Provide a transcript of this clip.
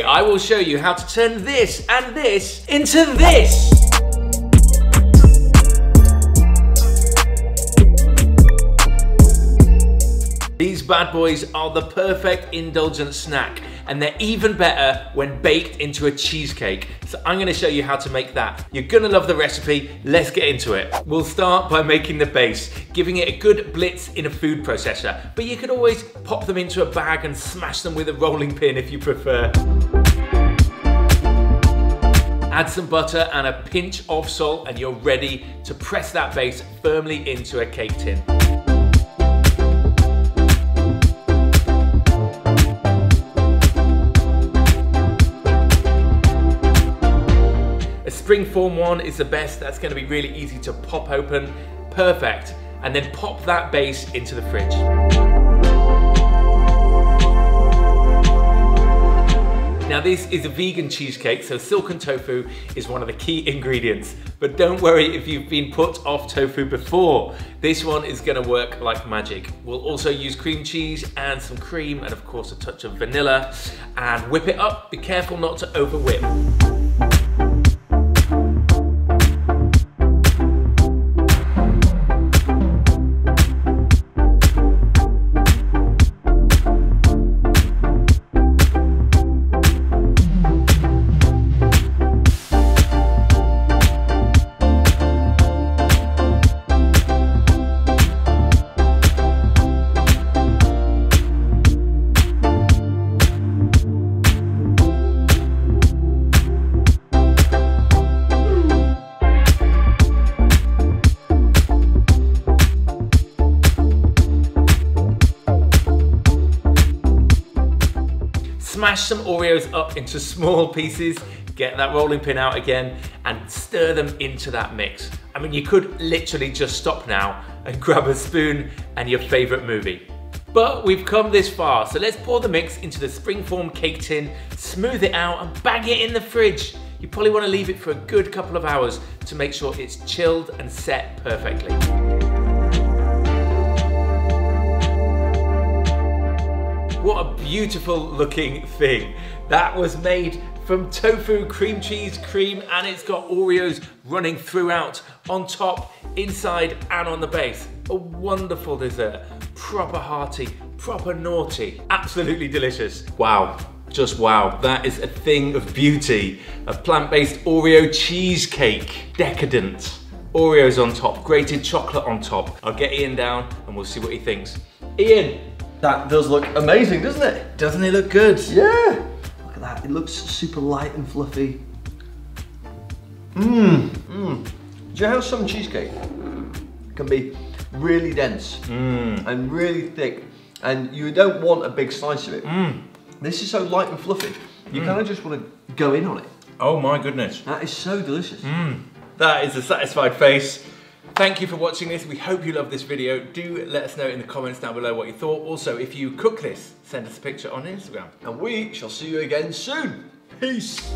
Today, I will show you how to turn this and this into this. These bad boys are the perfect indulgent snack, and they're even better when baked into a cheesecake. So I'm gonna show you how to make that. You're gonna love the recipe. Let's get into it. We'll start by making the base, giving it a good blitz in a food processor, but you could always pop them into a bag and smash them with a rolling pin if you prefer. Add some butter and a pinch of salt and you're ready to press that base firmly into a cake tin. Springform one is the best. That's going to be really easy to pop open. Perfect. And then pop that base into the fridge. Now this is a vegan cheesecake, so silken tofu is one of the key ingredients. But don't worry if you've been put off tofu before. This one is going to work like magic. We'll also use cream cheese and some cream and of course a touch of vanilla. And whip it up. Be careful not to over whip. Smash some Oreos up into small pieces, get that rolling pin out again, and stir them into that mix. I mean, you could literally just stop now and grab a spoon and your favorite movie. But we've come this far, so let's pour the mix into the springform cake tin, smooth it out, and bang it in the fridge. You probably want to leave it for a good couple of hours to make sure it's chilled and set perfectly. What a beautiful looking thing. That was made from tofu, cream cheese, cream, and it's got Oreos running throughout, on top, inside, and on the base. A wonderful dessert. Proper hearty, proper naughty. Absolutely delicious. Wow, just wow. That is a thing of beauty. A plant-based Oreo cheesecake. Decadent. Oreos on top, grated chocolate on top. I'll get Ian down and we'll see what he thinks. Ian. That does look amazing, doesn't it? Doesn't it look good? Yeah. Look at that, it looks super light and fluffy. Do you know how some cheesecake can be really dense and really thick, and you don't want a big slice of it? This is so light and fluffy, you kind of just want to go in on it. Oh my goodness. That is so delicious. That is a satisfied face. Thank you for watching this. We hope you loved this video. Do let us know in the comments down below what you thought. Also, if you cook this, send us a picture on Instagram. And we shall see you again soon. Peace.